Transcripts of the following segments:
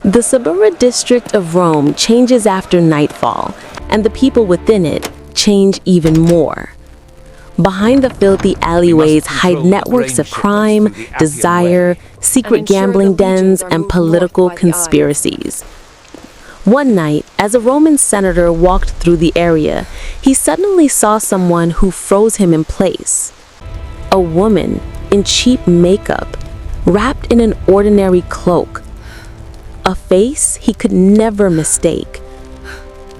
The Suburra district of Rome changes after nightfall, and the people within it change even more. Behind the filthy alleyways hide networks of crime, desire, secret gambling dens, and political conspiracies. One night, as a Roman senator walked through the area, he suddenly saw someone who froze him in place. A woman in cheap makeup, wrapped in an ordinary cloak. A face he could never mistake.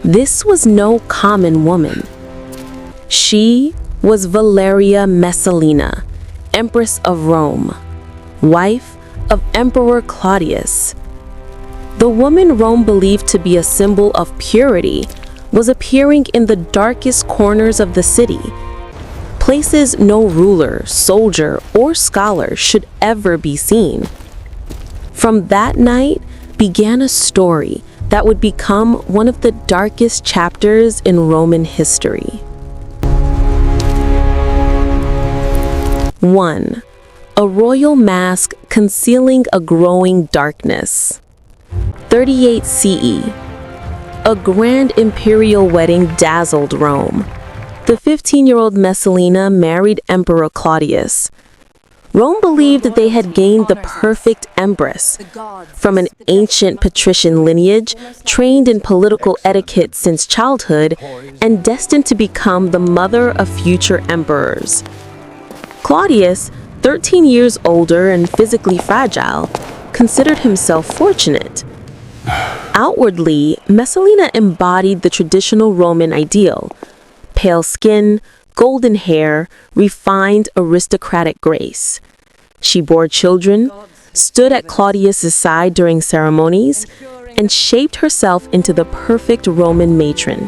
This was no common woman. She was Valeria Messalina, Empress of Rome, wife of Emperor Claudius. The woman Rome believed to be a symbol of purity was appearing in the darkest corners of the city, places no ruler, soldier, or scholar should ever be seen. From that night began a story that would become one of the darkest chapters in Roman history. 1. A royal mask concealing a growing darkness. 38 CE. A grand imperial wedding dazzled Rome. The 15-year-old Messalina married Emperor Claudius. Rome believed that they had gained the perfect empress from an ancient patrician lineage, trained in political etiquette since childhood, and destined to become the mother of future emperors. Claudius, 13 years older and physically fragile, considered himself fortunate. Outwardly, Messalina embodied the traditional Roman ideal: pale skin, golden hair, refined aristocratic grace. She bore children, stood at Claudius's side during ceremonies, and shaped herself into the perfect Roman matron.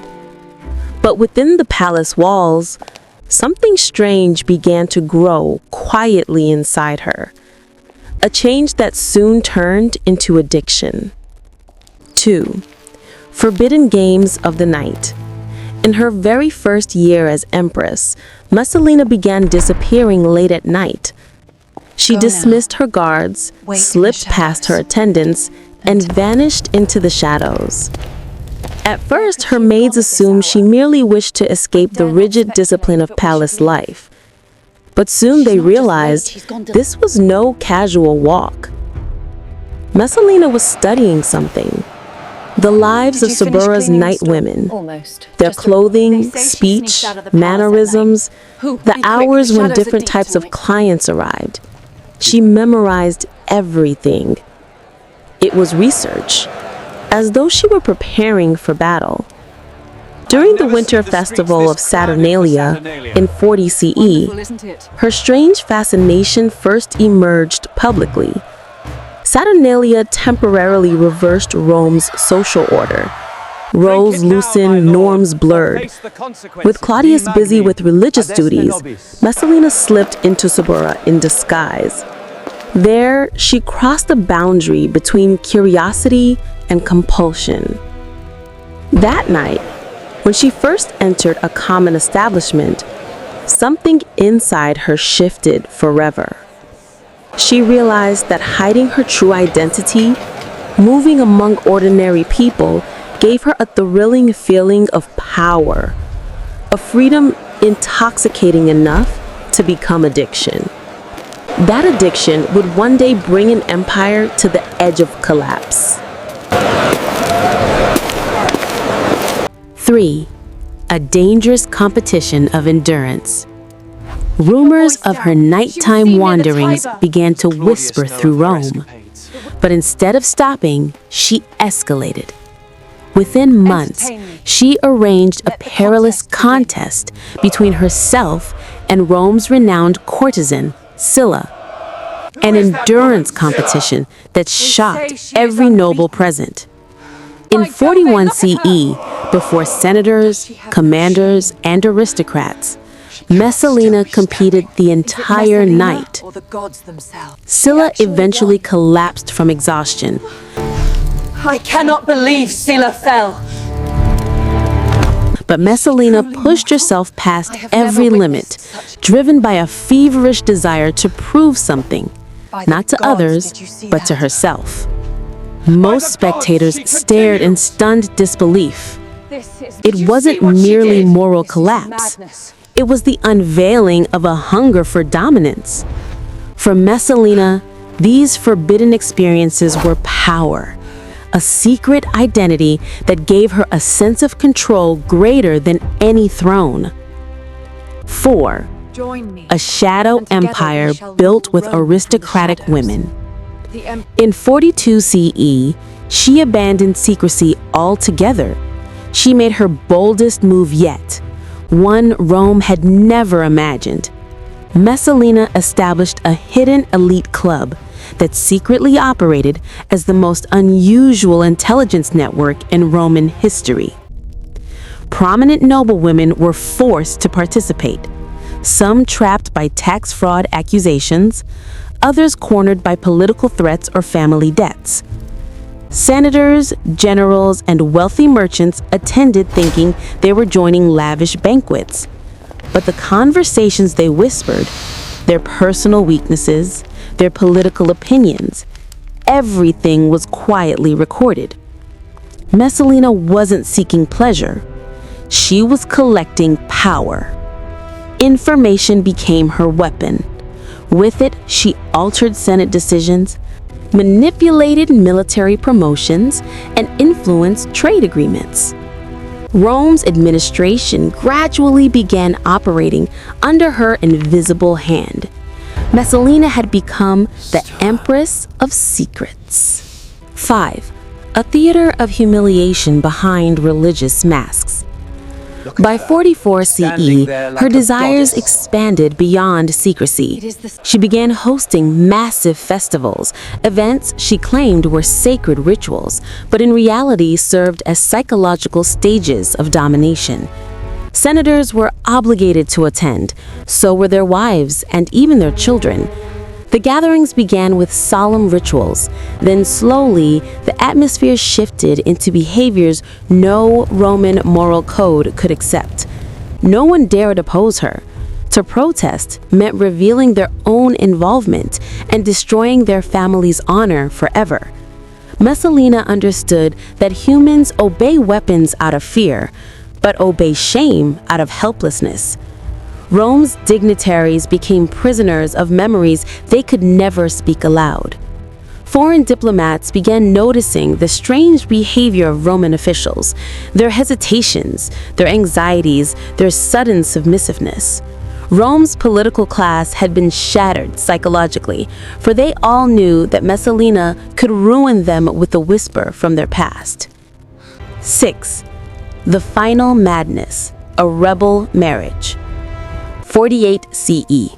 But within the palace walls, something strange began to grow quietly inside her, a change that soon turned into addiction. 2. Forbidden games of the night. In her very first year as Empress, Messalina began disappearing late at night. She dismissed her guards, slipped past her attendants, and vanished into the shadows. At first, her maids assumed she merely wished to escape the rigid discipline of palace life. But soon they realized this was no casual walk. Messalina was studying something: the lives of Suburra's night women, their clothing, speech, mannerisms, the hours when different types of clients arrived. She memorized everything. It was research, as though she were preparing for battle. During the winter festival of Saturnalia in 40 CE, her strange fascination first emerged publicly. Saturnalia temporarily reversed Rome's social order. Roles loosened, norms blurred. With Claudius busy with religious duties, Messalina slipped into Suburra in disguise. There, she crossed the boundary between curiosity and compulsion. That night, when she first entered a common establishment, something inside her shifted forever. She realized that hiding her true identity, moving among ordinary people, gave her a thrilling feeling of power, a freedom intoxicating enough to become addiction. That addiction would one day bring an empire to the edge of collapse. 3. A dangerous competition of endurance. Rumors of her nighttime wanderings began to whisper through Rome. But instead of stopping, she escalated. Within months, she arranged a perilous contest between herself and Rome's renowned courtesan, Sylla, an endurance competition that shocked every noble present. In 41 CE, before senators, commanders, and aristocrats, Messalina competed the entire night. Sylla eventually collapsed from exhaustion. I cannot believe Sylla fell. But Messalina pushed herself past every limit, driven by a feverish desire to prove something, not to others, but to herself. Most spectators stared in stunned disbelief. It wasn't merely moral collapse. It was the unveiling of a hunger for dominance. For Messalina, these forbidden experiences were power, a secret identity that gave her a sense of control greater than any throne. 4. A shadow empire built with aristocratic women. In 42 CE, she abandoned secrecy altogether. She made her boldest move yet, one Rome had never imagined. Messalina established a hidden elite club that secretly operated as the most unusual intelligence network in Roman history. Prominent noblewomen were forced to participate, some trapped by tax fraud accusations, others cornered by political threats or family debts. Senators, generals, and wealthy merchants attended thinking they were joining lavish banquets. But the conversations they whispered, their personal weaknesses, their political opinions, everything was quietly recorded. Messalina wasn't seeking pleasure. She was collecting power. Information became her weapon. With it, she altered Senate decisions, manipulated military promotions, and influenced trade agreements. Rome's administration gradually began operating under her invisible hand. Messalina had become the Empress of Secrets. 5. A theater of humiliation behind religious masks. By 44 CE, her desires expanded beyond secrecy. She began hosting massive festivals, events she claimed were sacred rituals, but in reality served as psychological stages of domination. Senators were obligated to attend, so were their wives and even their children. The gatherings began with solemn rituals. Then slowly, the atmosphere shifted into behaviors no Roman moral code could accept. No one dared oppose her. To protest meant revealing their own involvement and destroying their family's honor forever. Messalina understood that humans obey weapons out of fear, but obey shame out of helplessness. Rome's dignitaries became prisoners of memories they could never speak aloud. Foreign diplomats began noticing the strange behavior of Roman officials, their hesitations, their anxieties, their sudden submissiveness. Rome's political class had been shattered psychologically, for they all knew that Messalina could ruin them with a whisper from their past. 6. The final madness, a rebel marriage. 48 CE.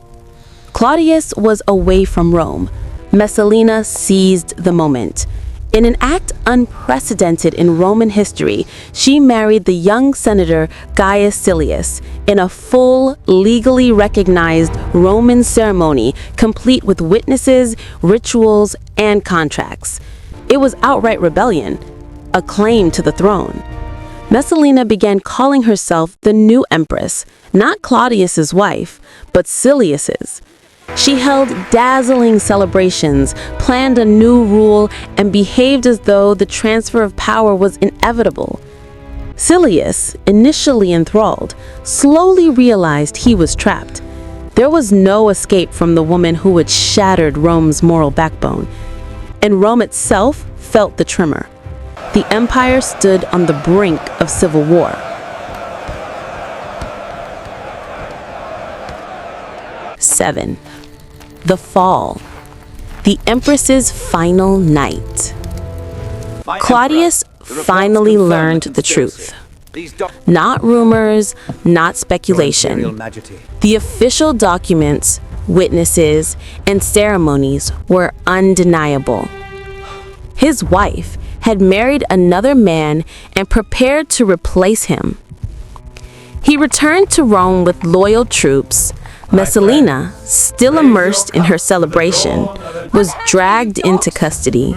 Claudius was away from Rome. Messalina seized the moment. In an act unprecedented in Roman history, she married the young senator Gaius Silius in a full, legally recognized Roman ceremony, complete with witnesses, rituals, and contracts. It was outright rebellion, a claim to the throne. Messalina began calling herself the new Empress, not Claudius's wife, but Silius's. She held dazzling celebrations, planned a new rule, and behaved as though the transfer of power was inevitable. Silius, initially enthralled, slowly realized he was trapped. There was no escape from the woman who had shattered Rome's moral backbone, and Rome itself felt the tremor. The empire stood on the brink of civil war. 7. The fall. The Empress's final night. Claudius finally learned the truth. Not rumors, not speculation. The official documents, witnesses, and ceremonies were undeniable. His wife had married another man and prepared to replace him. He returned to Rome with loyal troops. Messalina, still immersed in her celebration, was dragged into custody.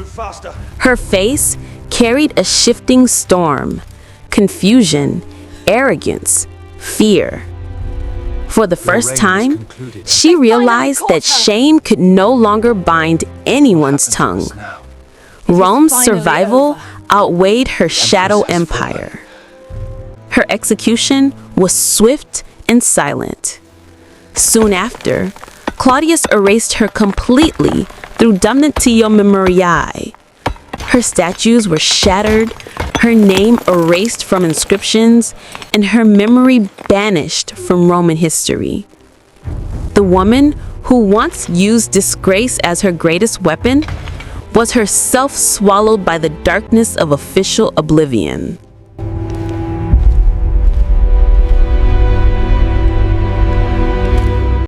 Her face carried a shifting storm, confusion, arrogance, fear. For the first time, she realized that shame could no longer bind anyone's tongue. Rome's survival outweighed her shadow empire. Her execution was swift and silent. Soon after, Claudius erased her completely through damnatio memoriae. Her statues were shattered, her name erased from inscriptions, and her memory banished from Roman history. The woman who once used disgrace as her greatest weapon was herself swallowed by the darkness of official oblivion.